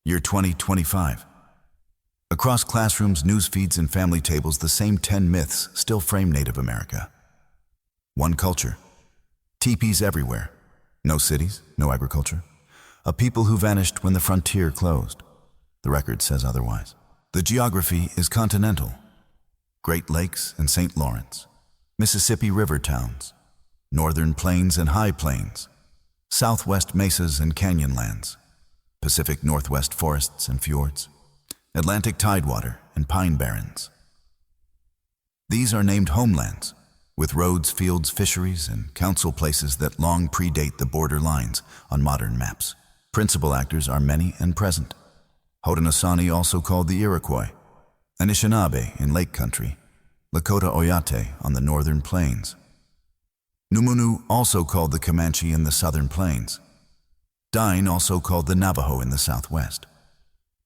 Year 2025. Across classrooms, news feeds, and family tables, the same 10 myths still frame Native America. One culture. Teepees everywhere. No cities, no agriculture. A people who vanished when the frontier closed. The record says otherwise. The geography is continental. Great Lakes and St. Lawrence. Mississippi River towns. Northern plains and high plains. Southwest mesas and canyonlands. Pacific Northwest forests and fjords. Atlantic tidewater and pine barrens. These are named homelands, with roads, fields, fisheries, and council places that long predate the border lines on modern maps. Principal actors are many and present. Haudenosaunee, also called the Iroquois, Anishinaabe in Lake Country, Lakota Oyate on the northern plains, Numunuu, also called the Comanche in the southern plains, Dine, also called the Navajo in the southwest,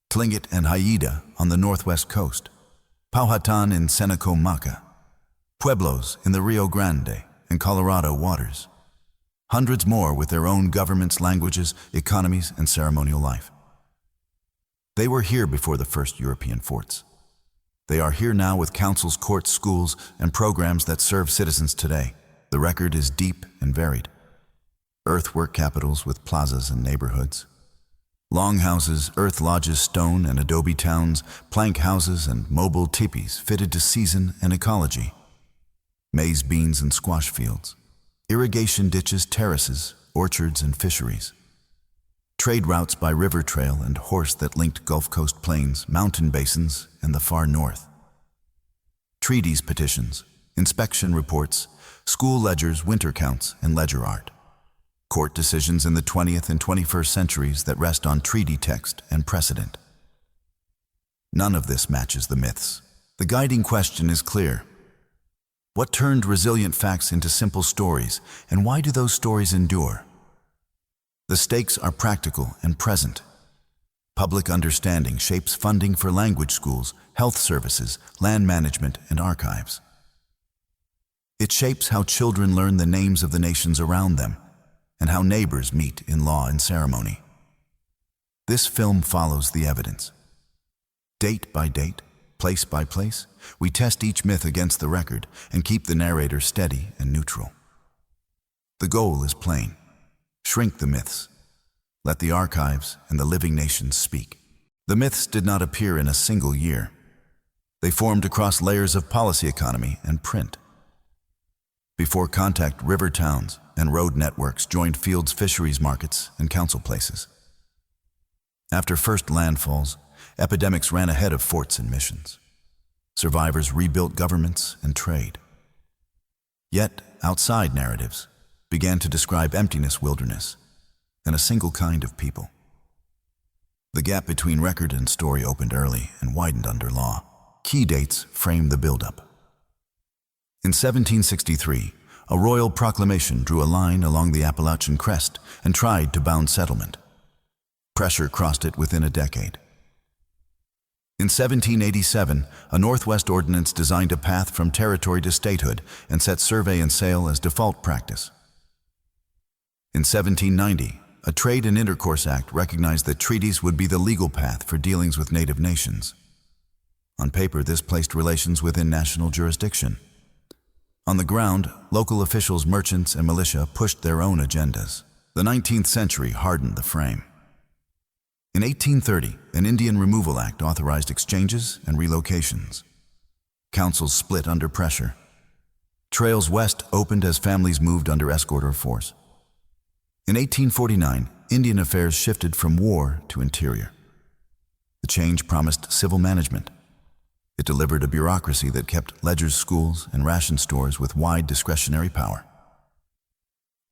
Tlingit and Haida on the northwest coast, Powhatan in Seneca-Maca, Pueblos in the Rio Grande and Colorado waters, hundreds more with their own governments, languages, economies, and ceremonial life. They were here before the first European forts. They are here now with councils, courts, schools, and programs that serve citizens today. The record is deep and varied. Earthwork capitals with plazas and neighborhoods. Longhouses, earth lodges, stone and adobe towns, plank houses and mobile teepees fitted to season and ecology. Maize, beans, and squash fields. Irrigation ditches, terraces, orchards, and fisheries. Trade routes by river trail and horse that linked Gulf Coast plains, mountain basins, and the far north. Treaties, petitions, inspection reports, school ledgers, winter counts, and ledger art. Court decisions in the 20th and 21st centuries that rest on treaty text and precedent. None of this matches the myths. The guiding question is clear. What turned resilient facts into simple stories, and why do those stories endure? The stakes are practical and present. Public understanding shapes funding for language schools, health services, land management, and archives. It shapes how children learn the names of the nations around them, and how neighbors meet in law and ceremony. This film follows the evidence. Date by date, place by place, we test each myth against the record and keep the narrator steady and neutral. The goal is plain. Shrink the myths. Let the archives and the living nations speak. The myths did not appear in a single year. They formed across layers of policy economy and print. Before contact, river towns and road networks joined fields, fisheries markets, and council places. After first landfalls, epidemics ran ahead of forts and missions. Survivors rebuilt governments and trade. Yet, outside narratives began to describe emptiness, wilderness, and a single kind of people. The gap between record and story opened early and widened under law. Key dates frame the buildup. In 1763, a royal proclamation drew a line along the Appalachian crest and tried to bound settlement. Pressure crossed it within a decade. In 1787, a Northwest Ordinance designed a path from territory to statehood and set survey and sale as default practice. In 1790, a Trade and Intercourse Act recognized that treaties would be the legal path for dealings with native nations. On paper, this placed relations within national jurisdiction. On the ground, local officials, merchants, and militia pushed their own agendas. The 19th century hardened the frame. In 1830, an Indian Removal Act authorized exchanges and relocations. Councils split under pressure. Trails west opened as families moved under escort or force. In 1849, Indian affairs shifted from war to interior. The change promised civil management. It delivered a bureaucracy that kept ledgers, schools, and ration stores with wide discretionary power.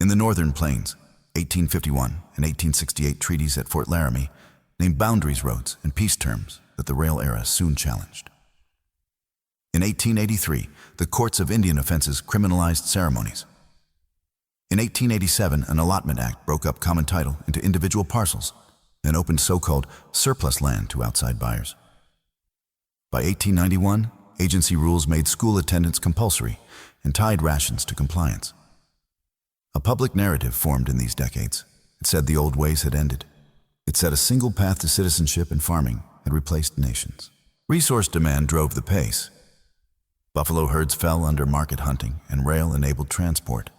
In the Northern Plains, 1851 and 1868 treaties at Fort Laramie named boundaries, roads, and peace terms that the rail era soon challenged. In 1883, the courts of Indian offenses criminalized ceremonies. In 1887, an Allotment Act broke up common title into individual parcels and opened so-called surplus land to outside buyers. By 1891, agency rules made school attendance compulsory and tied rations to compliance. A public narrative formed in these decades. It said the old ways had ended. It set a single path to citizenship, and farming had replaced nations. Resource demand drove the pace. Buffalo herds fell under market hunting, and rail enabled transport.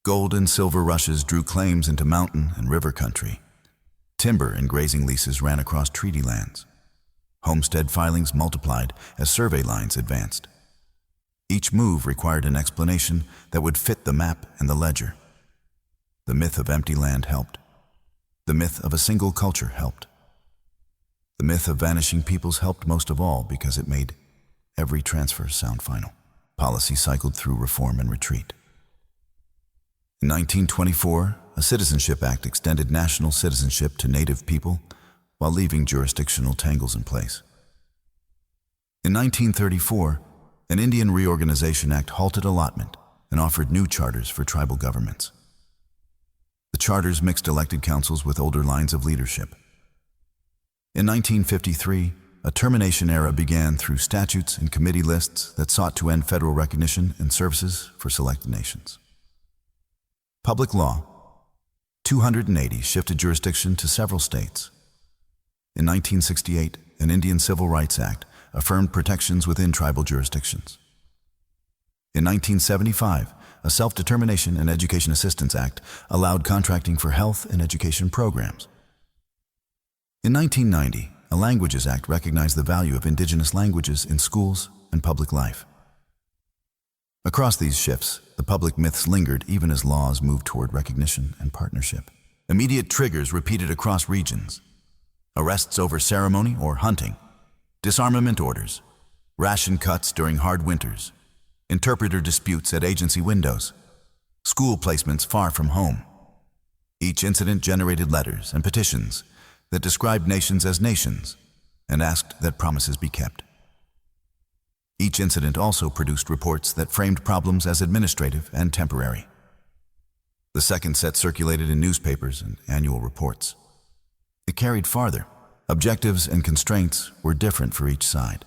Gold and silver rushes drew claims into mountain and river country. Timber and grazing leases ran across treaty lands. Homestead filings multiplied as survey lines advanced. Each move required an explanation that would fit the map and the ledger. The myth of empty land helped. The myth of a single culture helped. The myth of vanishing peoples helped most of all because it made every transfer sound final. Policy cycled through reform and retreat. In 1924, a Citizenship Act extended national citizenship to Native people while leaving jurisdictional tangles in place. In 1934, an Indian Reorganization Act halted allotment and offered new charters for tribal governments. The charters mixed elected councils with older lines of leadership. In 1953, a termination era began through statutes and committee lists that sought to end federal recognition and services for selected nations. Public law, 280 shifted jurisdiction to several states. In 1968, an Indian Civil Rights Act affirmed protections within tribal jurisdictions. In 1975, a Self-Determination and Education Assistance Act allowed contracting for health and education programs. In 1990, a Languages Act recognized the value of Indigenous languages in schools and public life. Across these shifts, the public myths lingered even as laws moved toward recognition and partnership. Immediate triggers repeated across regions. Arrests over ceremony or hunting, disarmament orders, ration cuts during hard winters, interpreter disputes at agency windows, school placements far from home. Each incident generated letters and petitions that described nations as nations and asked that promises be kept. Each incident also produced reports that framed problems as administrative and temporary. The second set circulated in newspapers and annual reports. It carried farther. Objectives and constraints were different for each side.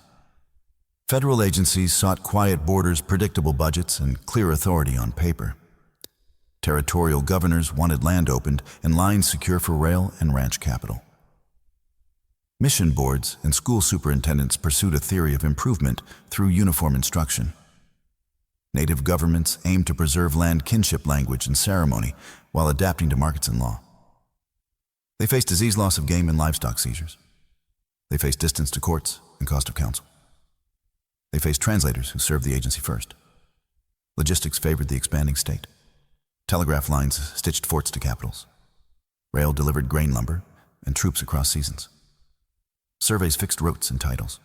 Federal agencies sought quiet borders, predictable budgets, and clear authority on paper. Territorial governors wanted land opened and lines secure for rail and ranch capital. Mission boards and school superintendents pursued a theory of improvement through uniform instruction. Native governments aimed to preserve land kinship language and ceremony while adapting to markets and law. They faced disease, loss of game, and livestock seizures. They faced distance to courts and cost of counsel. They faced translators who served the agency first. Logistics favored the expanding state. Telegraph lines stitched forts to capitals. Rail delivered grain lumber and troops across seasons. Surveys fixed routes and titles.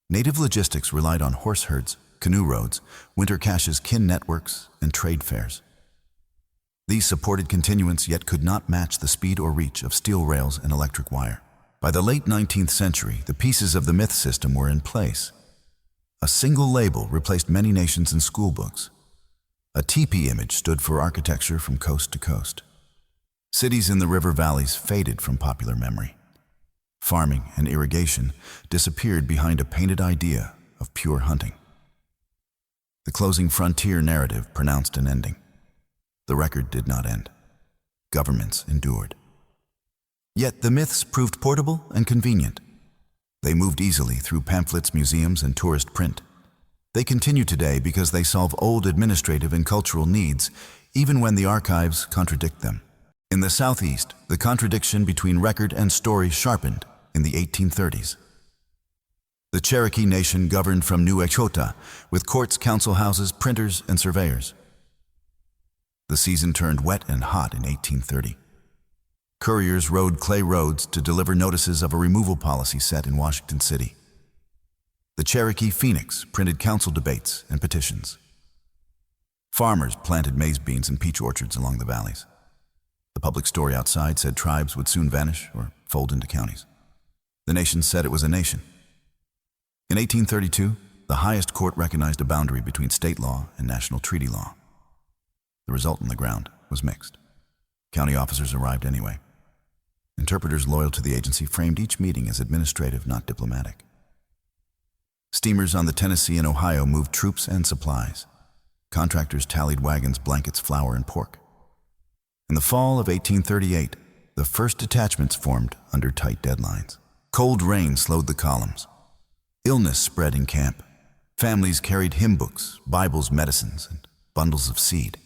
Native logistics relied on horse herds, canoe roads, winter caches, kin networks, and trade fairs. These supported continuance yet could not match the speed or reach of steel rails and electric wire. By the late 19th century, the pieces of the myth system were in place. A single label replaced many nations in school books. A teepee image stood for architecture from coast to coast. Cities in the river valleys faded from popular memory. Farming and irrigation disappeared behind a painted idea of pure hunting. The closing frontier narrative pronounced an ending. The record did not end. Governments endured. Yet the myths proved portable and convenient. They moved easily through pamphlets, museums, and tourist print. They continue today because they solve old administrative and cultural needs, even when the archives contradict them. In the Southeast, the contradiction between record and story sharpened in the 1830s. The Cherokee Nation governed from New Echota, with courts, council houses, printers, and surveyors. The season turned wet and hot in 1830. Couriers rode clay roads to deliver notices of a removal policy set in Washington City. The Cherokee Phoenix printed council debates and petitions. Farmers planted maize beans and peach orchards along the valleys. The public story outside said tribes would soon vanish or fold into counties. The nation said it was a nation. In 1832, the highest court recognized a boundary between state law and national treaty law. The result on the ground was mixed. County officers arrived anyway. Interpreters loyal to the agency framed each meeting as administrative, not diplomatic. Steamers on the Tennessee and Ohio moved troops and supplies. Contractors tallied wagons, blankets, flour, and pork. In the fall of 1838, the first detachments formed under tight deadlines. Cold rain slowed the columns. Illness spread in camp. Families carried hymn books, Bibles, medicines, and bundles of seed.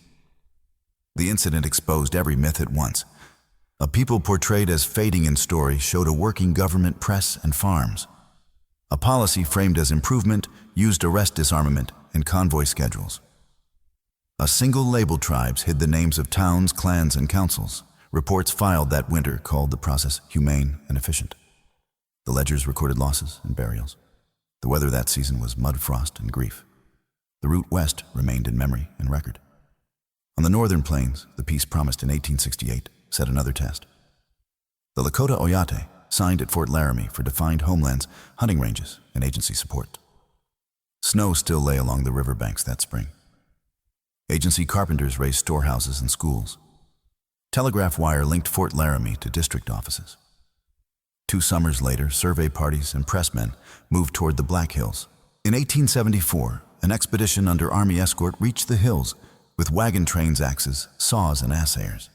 The incident exposed every myth at once. A people portrayed as fading in story showed a working government, press, and farms. A policy framed as improvement used arrest disarmament and convoy schedules. A single labeled tribes hid the names of towns, clans, and councils. Reports filed that winter called the process humane and efficient. The ledgers recorded losses and burials. The weather that season was mud, frost, and grief. The route west remained in memory and record. On the northern plains, the peace promised in 1868 set another test. The Lakota Oyate signed at Fort Laramie for defined homelands, hunting ranges, and agency support. Snow still lay along the riverbanks that spring. Agency carpenters raised storehouses and schools. Telegraph wire linked Fort Laramie to district offices. 2 summers later, survey parties and pressmen moved toward the Black Hills. In 1874, an expedition under Army escort reached the hills with wagon trains, axes, saws, and assayers.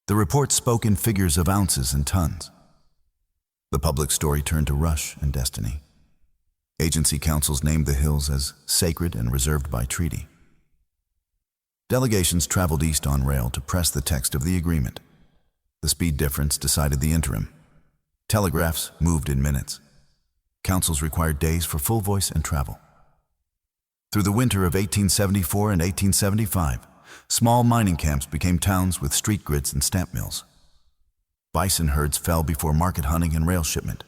The report spoke in figures of ounces and tons. The public story turned to rush and destiny. Agency councils named the hills as sacred and reserved by treaty. Delegations traveled east on rail to press the text of the agreement. The speed difference decided the interim. Telegraphs moved in minutes. Councils required days for full voice and travel. Through the winter of 1874 and 1875, small mining camps became towns with street grids and stamp mills. Bison herds fell before market hunting and rail shipment.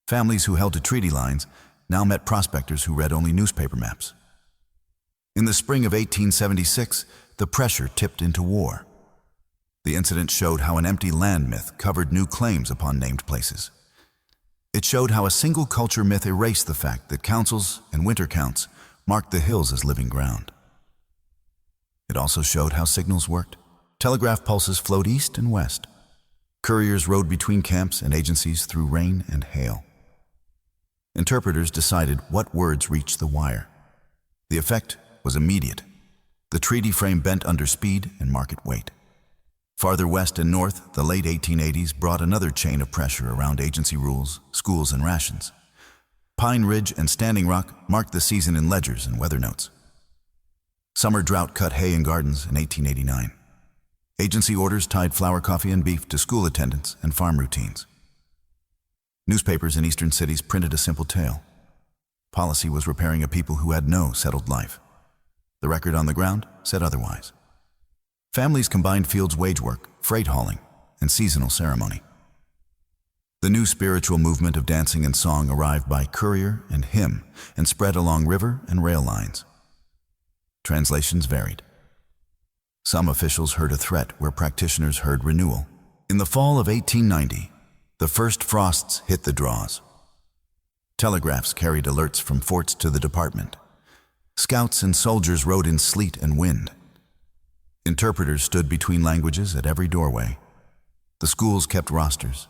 Families who held to treaty lines now met prospectors who read only newspaper maps. In the spring of 1876, the pressure tipped into war. The incident showed how an empty land myth covered new claims upon named places. It showed how a single culture myth erased the fact that councils and winter counts marked the hills as living ground. It also showed how signals worked. Telegraph pulses flowed east and west. Couriers rode between camps and agencies through rain and hail. Interpreters decided what words reached the wire. The effect was immediate. The treaty frame bent under speed and market weight. Farther west and north, the late 1880s brought another chain of pressure around agency rules, schools, and rations. Pine Ridge and Standing Rock marked the season in ledgers and weather notes. Summer drought cut hay and gardens in 1889. Agency orders tied flour, coffee, and beef to school attendance and farm routines. Newspapers in eastern cities printed a simple tale. Policy was repairing a people who had no settled life. The record on the ground said otherwise. Families combined fields wage work, freight hauling, and seasonal ceremony. The new spiritual movement of dancing and song arrived by courier and hymn and spread along river and rail lines. Translations varied. Some officials heard a threat where practitioners heard renewal. In the fall of 1890, the first frosts hit the draws. Telegraphs carried alerts from forts to the department. Scouts and soldiers rode in sleet and wind. Interpreters stood between languages at every doorway. The schools kept rosters.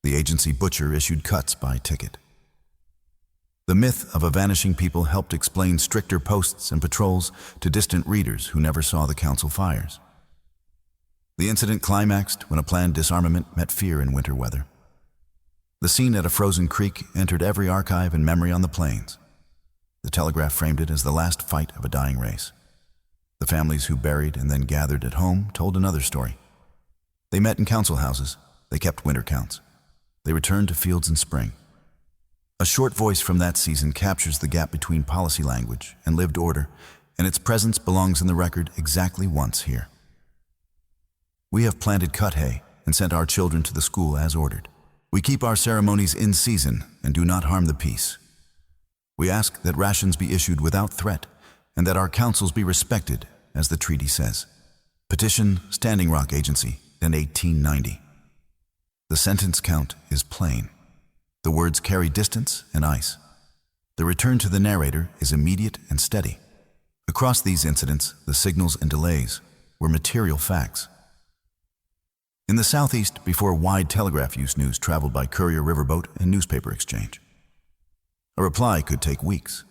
The agency butcher issued cuts by ticket. The myth of a vanishing people helped explain stricter posts and patrols to distant readers who never saw the council fires. The incident climaxed when a planned disarmament met fear in winter weather. The scene at a frozen creek entered every archive and memory on the plains. The Telegraph framed it as the last fight of a dying race. The families who buried and then gathered at home told another story. They met in council houses. They kept winter counts. They returned to fields in spring. A short voice from that season captures the gap between policy language and lived order, and its presence belongs in the record exactly once here. We have planted cut hay and sent our children to the school as ordered. We keep our ceremonies in season and do not harm the peace. We ask that rations be issued without threat and that our councils be respected, as the treaty says. Petition Standing Rock Agency in 1890. The sentence count is plain. The words carry distance and ice. The return to the narrator is immediate and steady. Across these incidents, the signals and delays were material facts. In the southeast, before wide telegraph use, news traveled by courier, riverboat, and newspaper exchange. A reply could take weeks.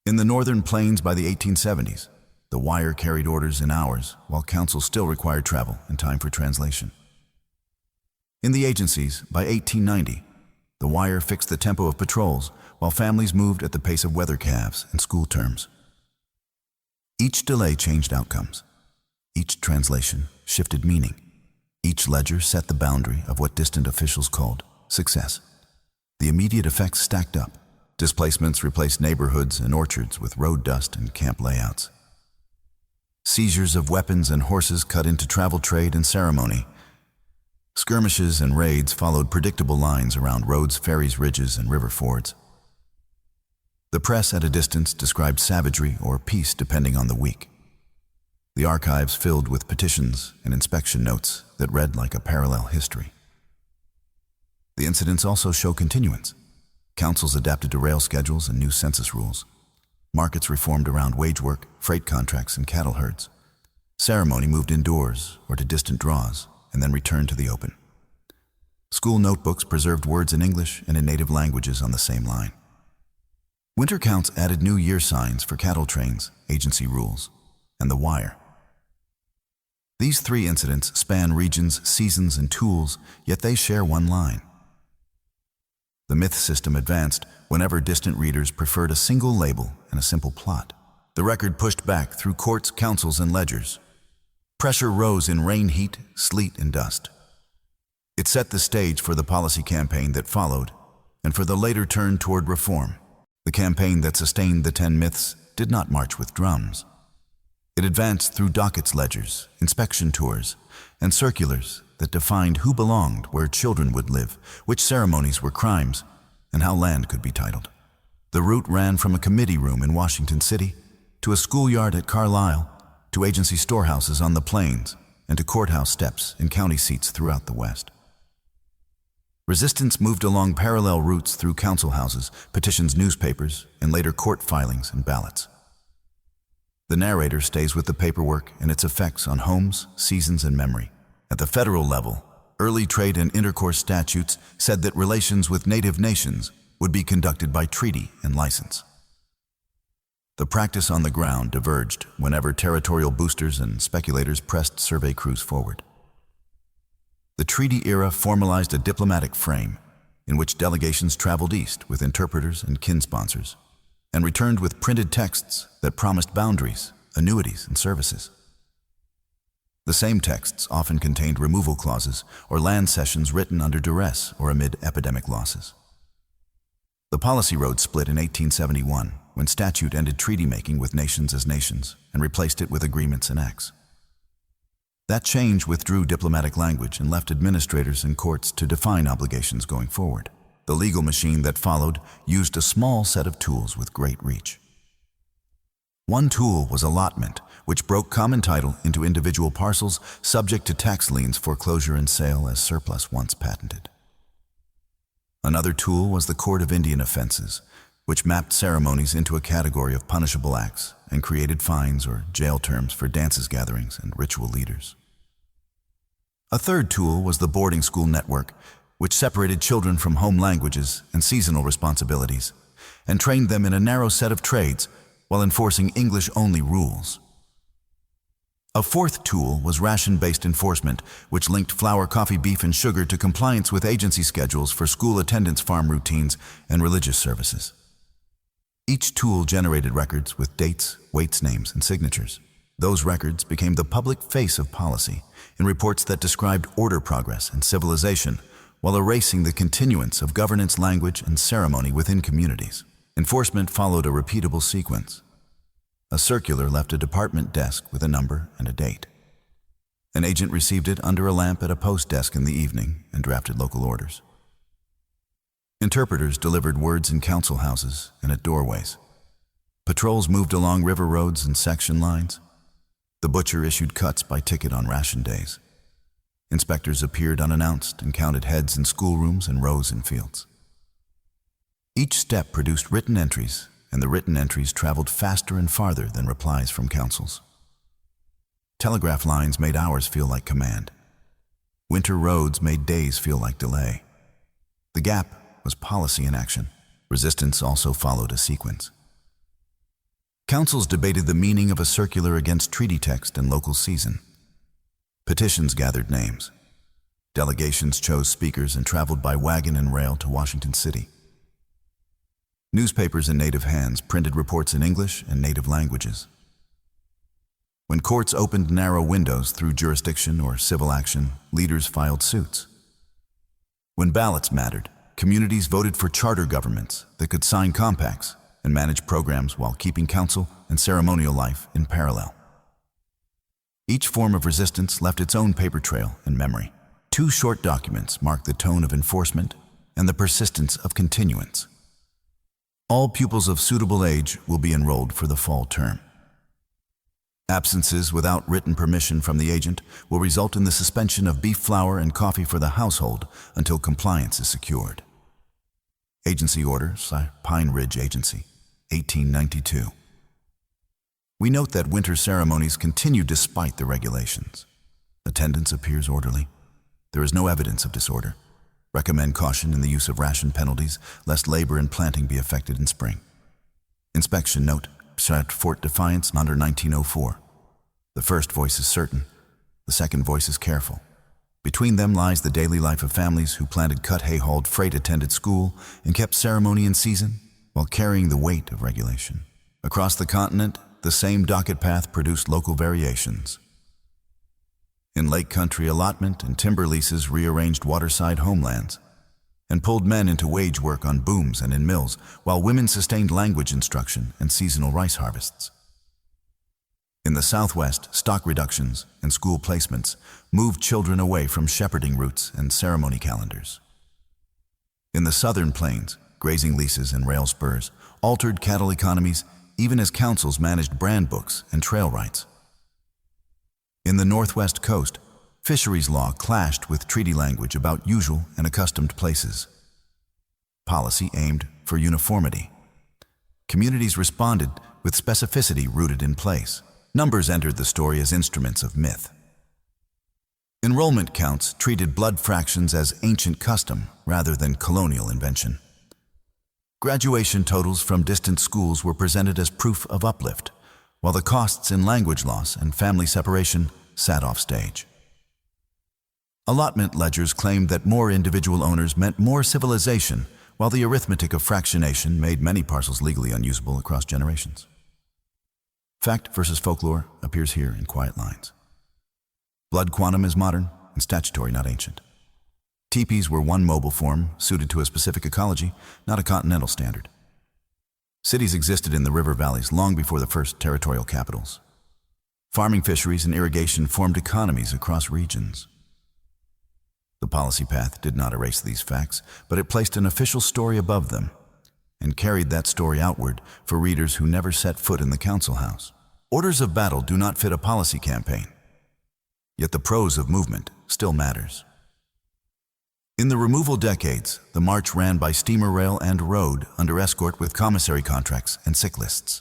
In the northern plains by the 1870s, the wire carried orders in hours, while councils still required travel and time for translation. In the agencies, by 1890, the wire fixed the tempo of patrols, while families moved at the pace of weather calves and school terms. Each delay changed outcomes. Each translation shifted meaning. Each ledger set the boundary of what distant officials called success. The immediate effects stacked up. Displacements replaced neighborhoods and orchards with road dust and camp layouts. Seizures of weapons and horses cut into travel trade and ceremony. Skirmishes and raids followed predictable lines around roads, ferries, ridges, and river fords. The press at a distance described savagery or peace depending on the week. The archives filled with petitions and inspection notes that read like a parallel history. The incidents also show continuance. Councils adapted to rail schedules and new census rules. Markets reformed around wage work, freight contracts, and cattle herds. Ceremony moved indoors or to distant draws and then returned to the open. School notebooks preserved words in English and in native languages on the same line. Winter counts added new year signs for cattle trains, agency rules, and the wire. These three incidents span regions, seasons, and tools, yet they share one line. The myth system advanced whenever distant readers preferred a single label and a simple plot. The record pushed back through courts, councils, and ledgers. Pressure rose in rain, heat, sleet, and dust. It set the stage for the policy campaign that followed, and for the later turn toward reform. The campaign that sustained the 10 myths did not march with drums. It advanced through dockets, ledgers, inspection tours, and circulars that defined who belonged where children would live, which ceremonies were crimes, and how land could be titled. The route ran from a committee room in Washington City to a schoolyard at Carlisle, to agency storehouses on the plains, and to courthouse steps in county seats throughout the West. Resistance moved along parallel routes through council houses, petitions, newspapers, and later court filings and ballots. The narrator stays with the paperwork and its effects on homes, seasons, and memory. At the federal level, early trade and intercourse statutes said that relations with native nations would be conducted by treaty and license. The practice on the ground diverged whenever territorial boosters and speculators pressed survey crews forward. The treaty era formalized a diplomatic frame in which delegations traveled east with interpreters and kin sponsors, and returned with printed texts that promised boundaries, annuities, and services. The same texts often contained removal clauses or land cessions written under duress or amid epidemic losses. The policy road split in 1871 when statute ended treaty-making with nations as nations and replaced it with agreements and acts. That change withdrew diplomatic language and left administrators and courts to define obligations going forward. The legal machine that followed used a small set of tools with great reach. One tool was allotment, which broke common title into individual parcels subject to tax liens, foreclosure, and sale as surplus once patented. Another tool was the Court of Indian Offenses, which mapped ceremonies into a category of punishable acts and created fines or jail terms for dances, gatherings, and ritual leaders. A third tool was the boarding school network, which separated children from home languages and seasonal responsibilities and trained them in a narrow set of trades while enforcing English-only rules. A fourth tool was ration-based enforcement, which linked flour, coffee, beef, and sugar to compliance with agency schedules for school attendance, farm routines, and religious services. Each tool generated records with dates, weights, names, and signatures. Those records became the public face of policy in reports that described order, progress, and civilization, while erasing the continuance of governance, language, and ceremony within communities. Enforcement followed a repeatable sequence. A circular left a department desk with a number and a date. An agent received it under a lamp at a post desk in the evening and drafted local orders. Interpreters delivered words in council houses and at doorways. Patrols moved along river roads and section lines. The butcher issued cuts by ticket on ration days. Inspectors appeared unannounced and counted heads in schoolrooms and rows in fields. Each step produced written entries, and the written entries traveled faster and farther than replies from councils. Telegraph lines made hours feel like command. Winter roads made days feel like delay. The gap was policy in action. Resistance also followed a sequence. Councils debated the meaning of a circular against treaty text and local season. Petitions gathered names. Delegations chose speakers and traveled by wagon and rail to Washington City. Newspapers in native hands printed reports in English and native languages. When courts opened narrow windows through jurisdiction or civil action, leaders filed suits. When ballots mattered, communities voted for charter governments that could sign compacts and manage programs while keeping council and ceremonial life in parallel. Each form of resistance left its own paper trail and memory. 2 short documents mark the tone of enforcement and the persistence of continuance. All pupils of suitable age will be enrolled for the fall term. Absences without written permission from the agent will result in the suspension of beef flour and coffee for the household until compliance is secured. Agency Order, Pine Ridge Agency, 1892. We note that winter ceremonies continue despite the regulations. Attendance appears orderly. There is no evidence of disorder. Recommend caution in the use of ration penalties, lest labor and planting be affected in spring. Inspection note, Fort Defiance, under 1904. The first voice is certain. The second voice is careful. Between them lies the daily life of families who planted cut-hay-hauled freight-attended school and kept ceremony in season while carrying the weight of regulation. Across the continent, the same docket path produced local variations. In Lake Country, allotment and timber leases rearranged waterside homelands and pulled men into wage work on booms and in mills, while women sustained language instruction and seasonal rice harvests. In the Southwest, stock reductions and school placements moved children away from shepherding routes and ceremony calendars. In the Southern Plains, grazing leases and rail spurs altered cattle economies even as councils managed brand books and trail rights. In the Northwest Coast, fisheries law clashed with treaty language about usual and accustomed places. Policy aimed for uniformity. Communities responded with specificity rooted in place. Numbers entered the story as instruments of myth. Enrollment counts treated blood fractions as ancient custom rather than colonial invention. Graduation totals from distant schools were presented as proof of uplift, while the costs in language loss and family separation sat off stage. Allotment ledgers claimed that more individual owners meant more civilization, while the arithmetic of fractionation made many parcels legally unusable across generations. Fact versus folklore appears here in quiet lines. Blood quantum is modern and statutory, not ancient. Teepees were one mobile form suited to a specific ecology, not a continental standard. Cities existed in the river valleys long before the first territorial capitals. Farming, fisheries, and irrigation formed economies across regions. The policy path did not erase these facts, but it placed an official story above them and carried that story outward for readers who never set foot in the council house. Orders of battle do not fit a policy campaign, yet the prose of movement still matters. In the removal decades, the march ran by steamer rail and road under escort with commissary contracts and sick lists.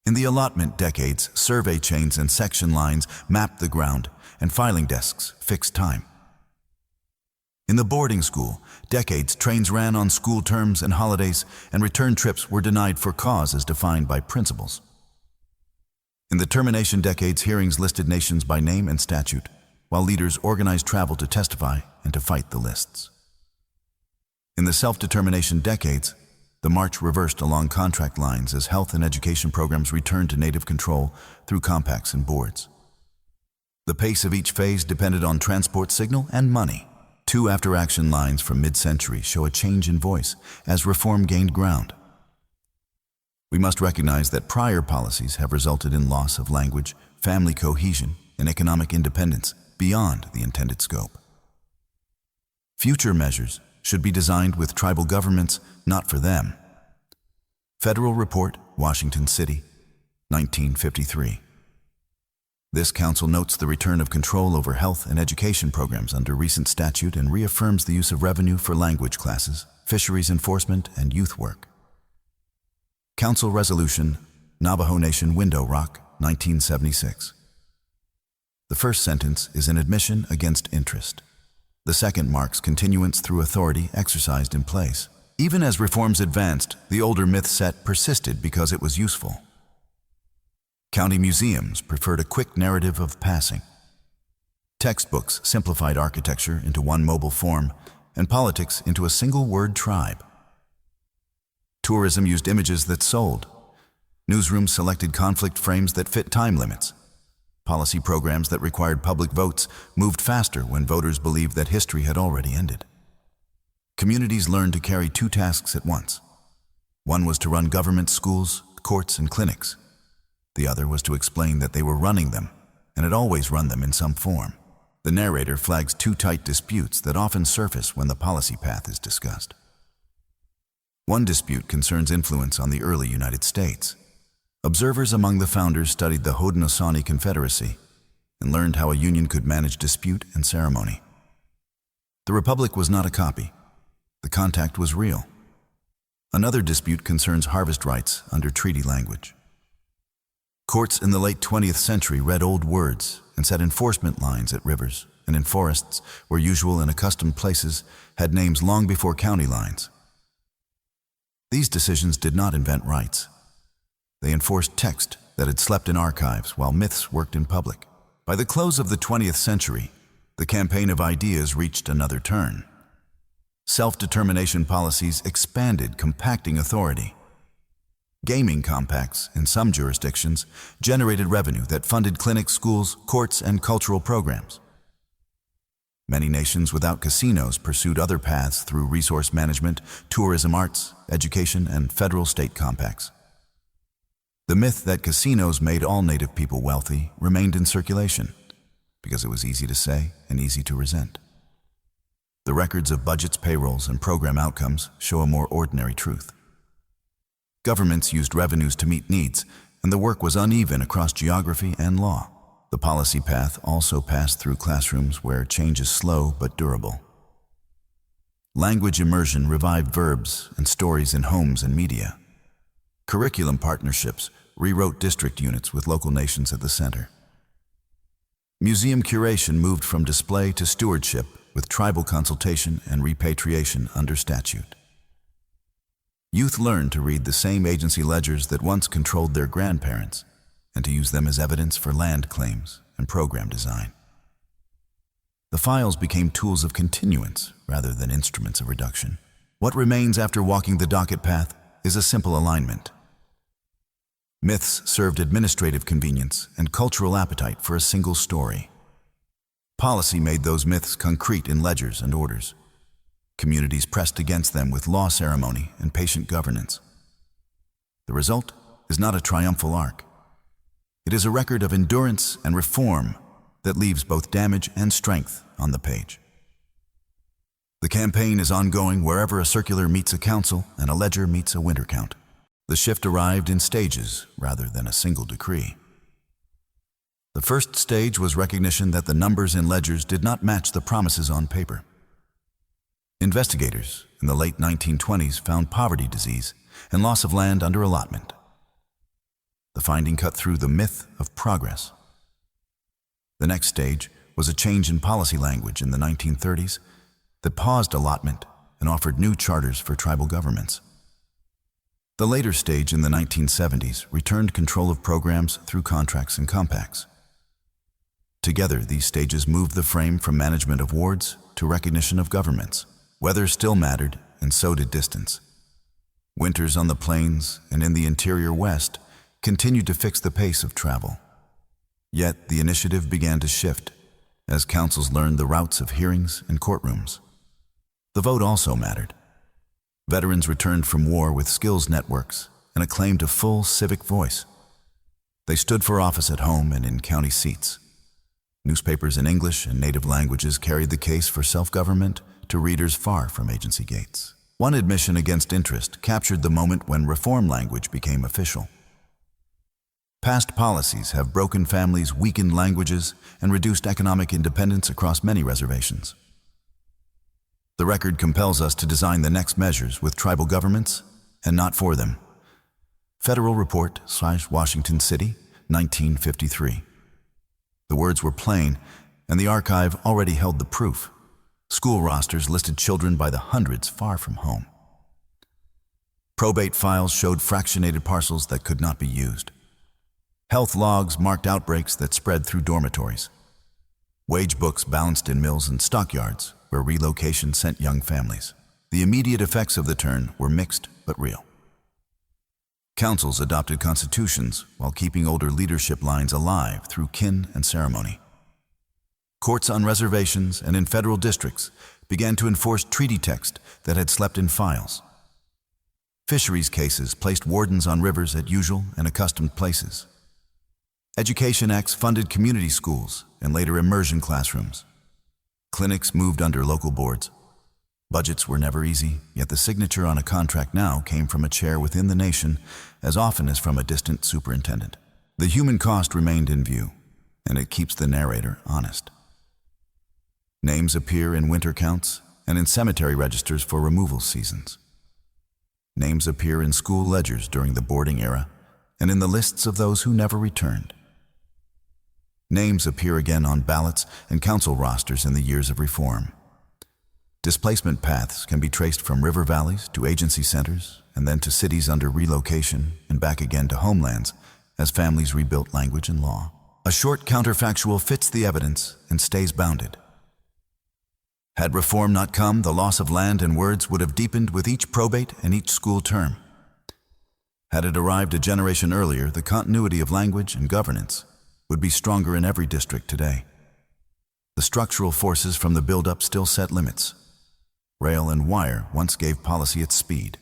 In the allotment decades, survey chains and section lines mapped the ground and filing desks fixed time. In the boarding school decades, trains ran on school terms and holidays, and return trips were denied for cause as defined by principals. In the termination decades, hearings listed nations by name and statute, while leaders organized travel to testify and to fight the lists. In the self-determination decades, the march reversed along contract lines as health and education programs returned to native control through compacts and boards. The pace of each phase depended on transport signal and money. 2 after-action lines from mid-century show a change in voice as reform gained ground. We must recognize that prior policies have resulted in loss of language, family cohesion, and economic independence beyond the intended scope. Future measures should be designed with tribal governments, not for them. Federal Report, Washington City, 1953. This council notes the return of control over health and education programs under recent statute and reaffirms the use of revenue for language classes, fisheries enforcement, and youth work. Council Resolution, Navajo Nation Window Rock, 1976. The first sentence is an admission against interest. The second marks continuance through authority exercised in place. Even as reforms advanced, the older myth set persisted because it was useful. County museums preferred a quick narrative of passing. Textbooks simplified architecture into one mobile form and politics into a single-word tribe. Tourism used images that sold. Newsrooms selected conflict frames that fit time limits. Policy programs that required public votes moved faster when voters believed that history had already ended. Communities learned to carry two tasks at once. One was to run government schools, courts, and clinics. The other was to explain that they were running them, and had always run them in some form. The narrator flags two tight disputes that often surface when the policy path is discussed. One dispute concerns influence on the early United States. Observers among the founders studied the Haudenosaunee Confederacy and learned how a union could manage dispute and ceremony. The Republic was not a copy. The contact was real. Another dispute concerns harvest rights under treaty language. Courts in the late 20th century read old words and set enforcement lines at rivers and in forests where usual and accustomed places had names long before county lines. These decisions did not invent rights. They enforced text that had slept in archives while myths worked in public. By the close of the 20th century, the campaign of ideas reached another turn. Self-determination policies expanded, compacting authority. Gaming compacts in some jurisdictions generated revenue that funded clinics, schools, courts, and cultural programs. Many nations without casinos pursued other paths through resource management, tourism, arts, education, and federal-state compacts. The myth that casinos made all native people wealthy remained in circulation because it was easy to say and easy to resent. The records of budgets, payrolls, and program outcomes show a more ordinary truth. Governments used revenues to meet needs, and the work was uneven across geography and law. The policy path also passed through classrooms where change is slow but durable. Language immersion revived verbs and stories in homes and media. Curriculum partnerships rewrote district units with local nations at the center. Museum curation moved from display to stewardship with tribal consultation and repatriation under statute. Youth learned to read the same agency ledgers that once controlled their grandparents and to use them as evidence for land claims and program design. The files became tools of continuance rather than instruments of reduction. What remains after walking the docket path is a simple alignment. Myths served administrative convenience and cultural appetite for a single story. Policy made those myths concrete in ledgers and orders. Communities pressed against them with law ceremony and patient governance. The result is not a triumphal arc. It is a record of endurance and reform that leaves both damage and strength on the page. The campaign is ongoing wherever a circular meets a council and a ledger meets a winter count. The shift arrived in stages rather than a single decree. The first stage was recognition that the numbers in ledgers did not match the promises on paper. Investigators in the late 1920s found poverty disease and loss of land under allotment. The finding cut through the myth of progress. The next stage was a change in policy language in the 1930s that paused allotment and offered new charters for tribal governments. The later stage in the 1970s returned control of programs through contracts and compacts. Together, these stages moved the frame from management of wards to recognition of governments. Weather still mattered, and so did distance. Winters on the plains and in the interior west continued to fix the pace of travel. Yet the initiative began to shift as councils learned the routes of hearings and courtrooms. The vote also mattered. Veterans returned from war with skills networks and a claim to full civic voice. They stood for office at home and in county seats. Newspapers in English and native languages carried the case for self-government to readers far from agency gates. One admission against interest captured the moment when reform language became official. Past policies have broken families, weakened languages, and reduced economic independence across many reservations. The record compels us to design the next measures with tribal governments and not for them. Federal Report, Washington City, 1953. The words were plain, and the archive already held the proof. School rosters listed children by the hundreds far from home. Probate files showed fractionated parcels that could not be used. Health logs marked outbreaks that spread through dormitories. Wage books balanced in mills and stockyards, where relocation sent young families. The immediate effects of the turn were mixed but real. Councils adopted constitutions while keeping older leadership lines alive through kin and ceremony. Courts on reservations and in federal districts began to enforce treaty text that had slept in files. Fisheries cases placed wardens on rivers at usual and accustomed places. Education acts funded community schools and later immersion classrooms. Clinics moved under local boards. Budgets were never easy, yet the signature on a contract now came from a chair within the nation as often as from a distant superintendent. The human cost remained in view, and it keeps the narrator honest. Names appear in winter counts and in cemetery registers for removal seasons. Names appear in school ledgers during the boarding era and in the lists of those who never returned. Names appear again on ballots and council rosters in the years of reform. Displacement paths can be traced from river valleys to agency centers and then to cities under relocation and back again to homelands as families rebuilt language and law. A short counterfactual fits the evidence and stays bounded. Had reform not come, the loss of land and words would have deepened with each probate and each school term. Had it arrived a generation earlier, the continuity of language and governance would be stronger in every district today. The structural forces from the build-up still set limits. Rail and wire once gave policy its speed.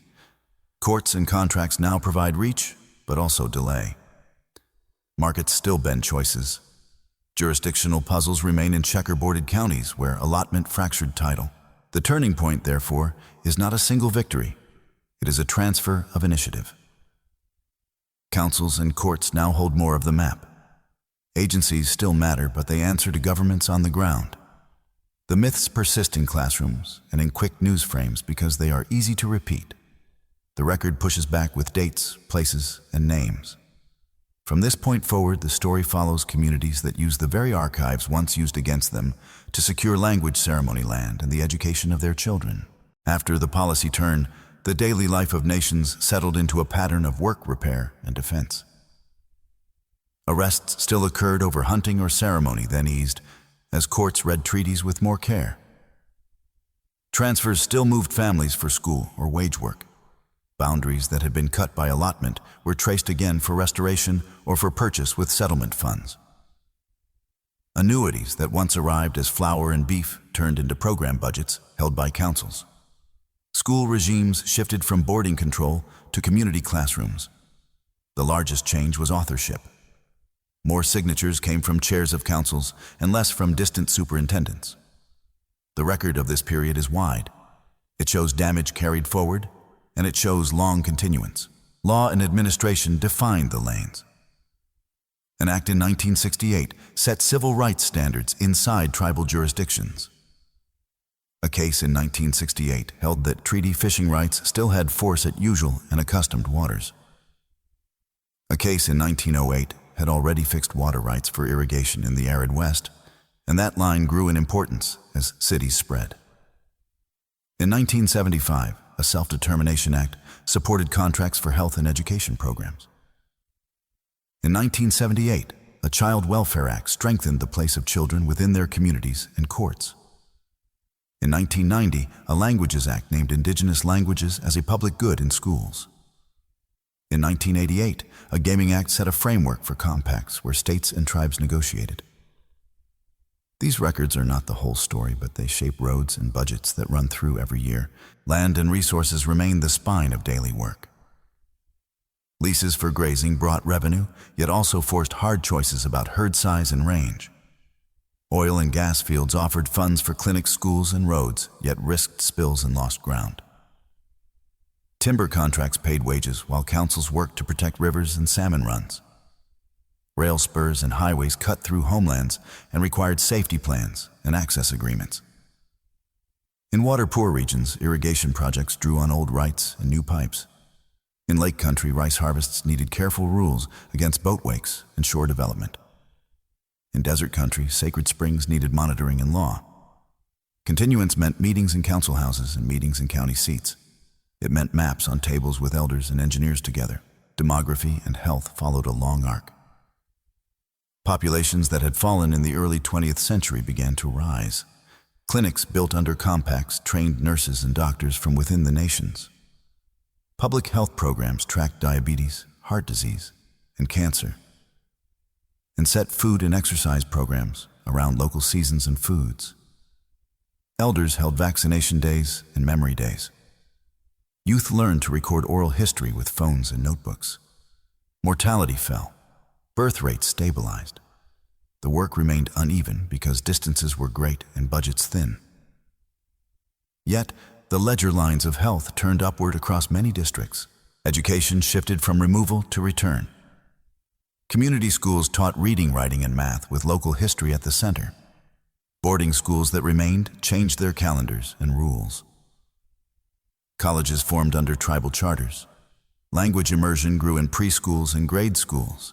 Courts and contracts now provide reach, but also delay. Markets still bend choices. Jurisdictional puzzles remain in checkerboarded counties where allotment fractured title. The turning point, therefore, is not a single victory. It is a transfer of initiative. Councils and courts now hold more of the map. Agencies still matter, but they answer to governments on the ground. The myths persist in classrooms and in quick news frames because they are easy to repeat. The record pushes back with dates, places, and names. From this point forward, the story follows communities that use the very archives once used against them to secure language ceremony land and the education of their children. After the policy turn, the daily life of nations settled into a pattern of work, repair, and defense. Arrests still occurred over hunting or ceremony, then eased, as courts read treaties with more care. Transfers still moved families for school or wage work. Boundaries that had been cut by allotment were traced again for restoration or for purchase with settlement funds. Annuities that once arrived as flour and beef turned into program budgets held by councils. School regimes shifted from boarding control to community classrooms. The largest change was authorship. More signatures came from chairs of councils and less from distant superintendents. The record of this period is wide. It shows damage carried forward, and it shows long continuance. Law and administration defined the lanes. An act in 1968 set civil rights standards inside tribal jurisdictions. A case in 1968 held that treaty fishing rights still had force at usual and accustomed waters. A case in 1908 had already fixed water rights for irrigation in the arid West, and that line grew in importance as cities spread. In 1975, a Self-Determination Act supported contracts for health and education programs. In 1978, a Child Welfare Act strengthened the place of children within their communities and courts. In 1990, a Languages Act named Indigenous languages as a public good in schools. In 1988, a Gaming Act set a framework for compacts where states and tribes negotiated. These records are not the whole story, but they shape roads and budgets that run through every year. Land and resources remain the spine of daily work. Leases for grazing brought revenue, yet also forced hard choices about herd size and range. Oil and gas fields offered funds for clinics, schools, and roads, yet risked spills and lost ground. Timber contracts paid wages while councils worked to protect rivers and salmon runs. Rail spurs and highways cut through homelands and required safety plans and access agreements. In water-poor regions, irrigation projects drew on old rights and new pipes. In lake country, rice harvests needed careful rules against boat wakes and shore development. In desert country, sacred springs needed monitoring and law. Continuance meant meetings in council houses and meetings in county seats. It meant maps on tables with elders and engineers together. Demography and health followed a long arc. Populations that had fallen in the early 20th century began to rise. Clinics built under compacts trained nurses and doctors from within the nations. Public health programs tracked diabetes, heart disease, and cancer, and set food and exercise programs around local seasons and foods. Elders held vaccination days and memory days. Youth learned to record oral history with phones and notebooks. Mortality fell. Birth rates stabilized. The work remained uneven because distances were great and budgets thin. Yet, the ledger lines of health turned upward across many districts. Education shifted from removal to return. Community schools taught reading, writing, and math with local history at the center. Boarding schools that remained changed their calendars and rules. Colleges formed under tribal charters. Language immersion grew in preschools and grade schools.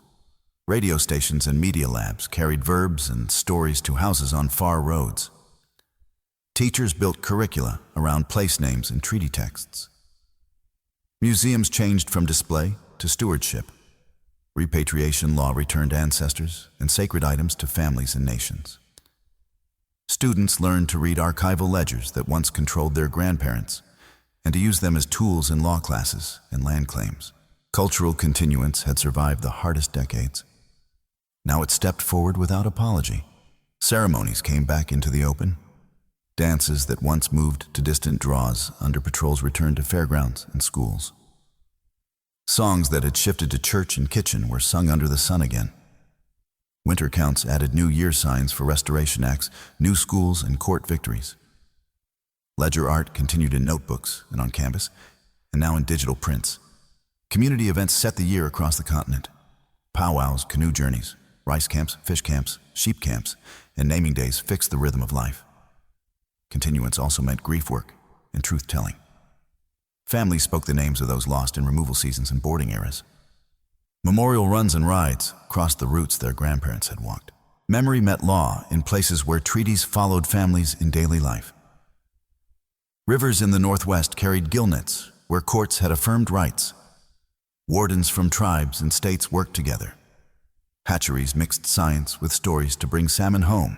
Radio stations and media labs carried verbs and stories to houses on far roads. Teachers built curricula around place names and treaty texts. Museums changed from display to stewardship. Repatriation law returned ancestors and sacred items to families and nations. Students learned to read archival ledgers that once controlled their grandparents, and to use them as tools in law classes and land claims. Cultural continuance had survived the hardest decades. Now it stepped forward without apology. Ceremonies came back into the open. Dances that once moved to distant draws under patrols returned to fairgrounds and schools. Songs that had shifted to church and kitchen were sung under the sun again. Winter counts added new year signs for restoration acts, new schools, and court victories. Ledger art continued in notebooks and on canvas, and now in digital prints. Community events set the year across the continent. Powwows, canoe journeys, rice camps, fish camps, sheep camps, and naming days fixed the rhythm of life. Continuance also meant grief work and truth-telling. Families spoke the names of those lost in removal seasons and boarding eras. Memorial runs and rides crossed the routes their grandparents had walked. Memory met law in places where treaties followed families in daily life. Rivers in the Northwest carried gillnets where courts had affirmed rights. Wardens from tribes and states worked together. Hatcheries mixed science with stories to bring salmon home.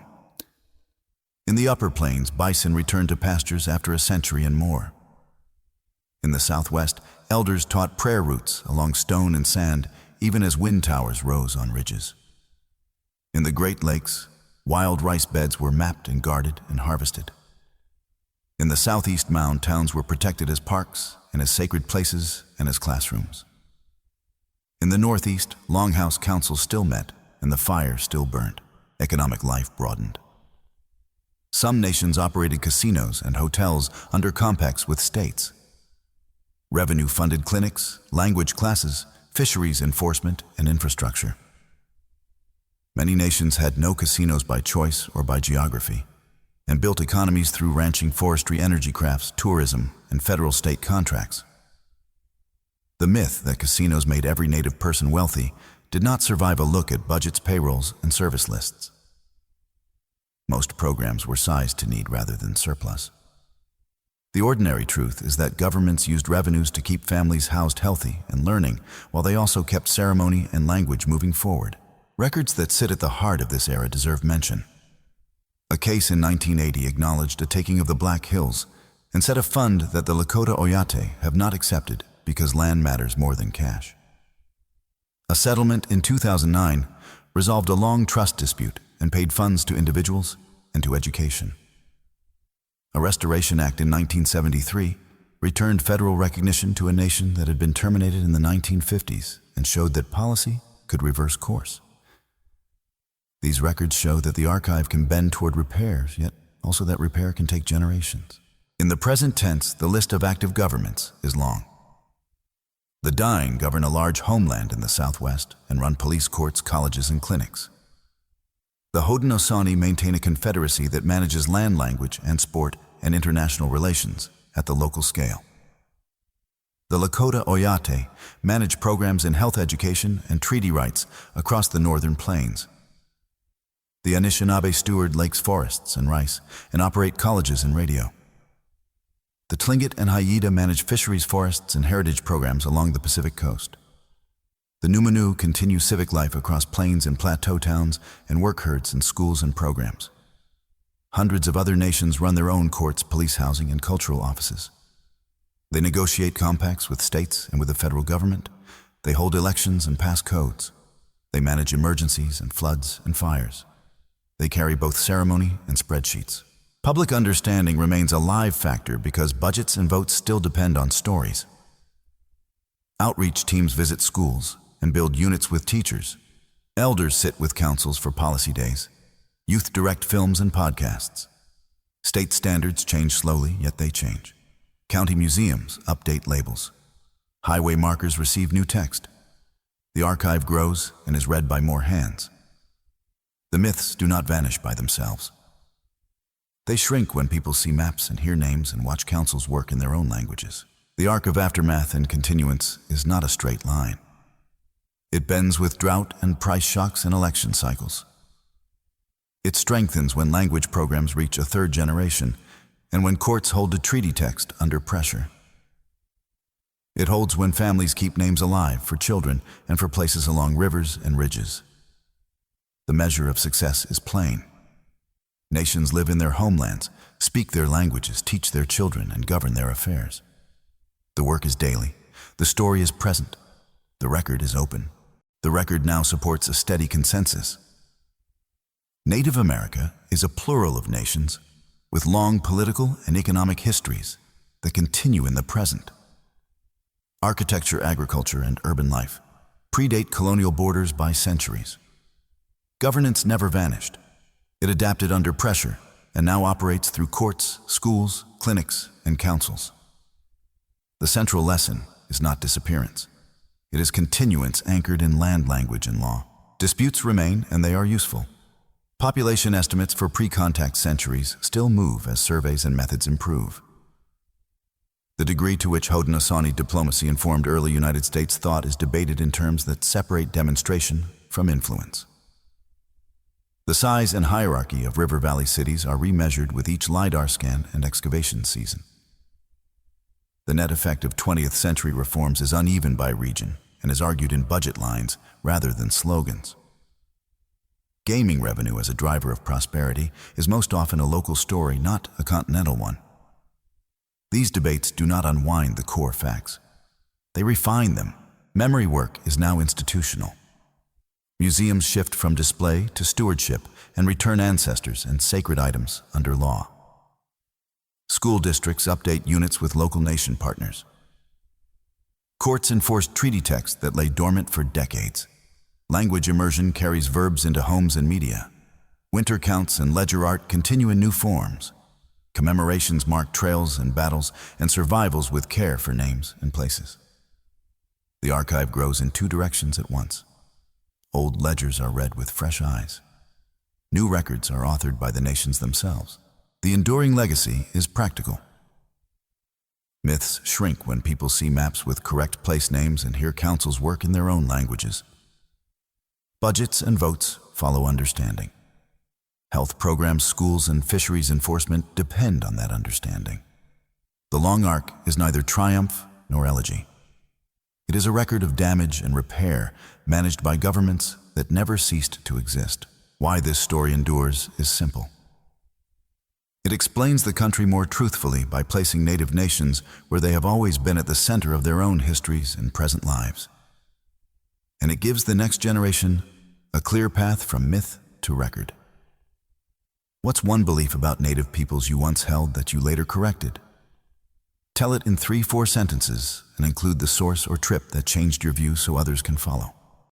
In the upper plains, bison returned to pastures after a century and more. In the Southwest, elders taught prayer routes along stone and sand, even as wind towers rose on ridges. In the Great Lakes, wild rice beds were mapped and guarded and harvested. In the Southeast Mound, towns were protected as parks and as sacred places and as classrooms. In the Northeast, longhouse councils still met and the fire still burned. Economic life broadened. Some nations operated casinos and hotels under compacts with states. Revenue-funded clinics, language classes, fisheries enforcement, and infrastructure. Many nations had no casinos by choice or by geography, and built economies through ranching, forestry, energy crafts, tourism, and federal-state contracts. The myth that casinos made every native person wealthy did not survive a look at budgets, payrolls, and service lists. Most programs were sized to need rather than surplus. The ordinary truth is that governments used revenues to keep families housed, healthy, and learning, while they also kept ceremony and language moving forward. Records that sit at the heart of this era deserve mention. A case in 1980 acknowledged a taking of the Black Hills and set a fund that the Lakota Oyate have not accepted because land matters more than cash. A settlement in 2009 resolved a long trust dispute and paid funds to individuals and to education. A Restoration Act in 1973 returned federal recognition to a nation that had been terminated in the 1950s and showed that policy could reverse course. These records show that the archive can bend toward repairs, yet also that repair can take generations. In the present tense, the list of active governments is long. The dying govern a large homeland in the Southwest and run police courts, colleges, and clinics. The Haudenosaunee maintain a confederacy that manages land, language, and sport and international relations at the local scale. The Lakota Oyate manage programs in health education and treaty rights across the northern plains. The Anishinaabe steward lakes, forests, and rice, and operate colleges and radio. The Tlingit and Haida manage fisheries, forests, and heritage programs along the Pacific coast. The Numunuu continue civic life across plains and plateau towns and work herds in schools and programs. Hundreds of other nations run their own courts, police housing, and cultural offices. They negotiate compacts with states and with the federal government. They hold elections and pass codes. They manage emergencies and floods and fires. They carry both ceremony and spreadsheets. Public understanding remains a live factor because budgets and votes still depend on stories. Outreach teams visit schools and build units with teachers. Elders sit with councils for policy days. Youth direct films and podcasts. State standards change slowly, yet they change. County museums update labels. Highway markers receive new text. The archive grows and is read by more hands. The myths do not vanish by themselves. They shrink when people see maps and hear names and watch councils work in their own languages. The arc of aftermath and continuance is not a straight line. It bends with drought and price shocks and election cycles. It strengthens when language programs reach a third generation and when courts hold a treaty text under pressure. It holds when families keep names alive for children and for places along rivers and ridges. The measure of success is plain. Nations live in their homelands, speak their languages, teach their children, and govern their affairs. The work is daily. The story is present. The record is open. The record now supports a steady consensus. Native America is a plural of nations with long political and economic histories that continue in the present. Architecture, agriculture, and urban life predate colonial borders by centuries. Governance never vanished. It adapted under pressure and now operates through courts, schools, clinics, and councils. The central lesson is not disappearance. It is continuance anchored in land, language, and law. Disputes remain, and they are useful. Population estimates for pre-contact centuries still move as surveys and methods improve. The degree to which Haudenosaunee diplomacy informed early United States thought is debated in terms that separate demonstration from influence. The size and hierarchy of river valley cities are remeasured with each LiDAR scan and excavation season. The net effect of 20th century reforms is uneven by region and is argued in budget lines rather than slogans. Gaming revenue as a driver of prosperity is most often a local story, not a continental one. These debates do not unwind the core facts. They refine them. Memory work is now institutional. Museums shift from display to stewardship and return ancestors and sacred items under law. School districts update units with local nation partners. Courts enforce treaty texts that lay dormant for decades. Language immersion carries verbs into homes and media. Winter counts and ledger art continue in new forms. Commemorations mark trails and battles and survivals with care for names and places. The archive grows in two directions at once. Old ledgers are read with fresh eyes. New records are authored by the nations themselves. The enduring legacy is practical. Myths shrink when people see maps with correct place names and hear councils work in their own languages. Budgets and votes follow understanding. Health programs, schools, and fisheries enforcement depend on that understanding. The long arc is neither triumph nor elegy. It is a record of damage and repair managed by governments that never ceased to exist. Why this story endures is simple. It explains the country more truthfully by placing native nations where they have always been at the center of their own histories and present lives. And it gives the next generation a clear path from myth to record. What's one belief about native peoples you once held that you later corrected? Tell it in 3-4 sentences and include the source or trip that changed your view so others can follow.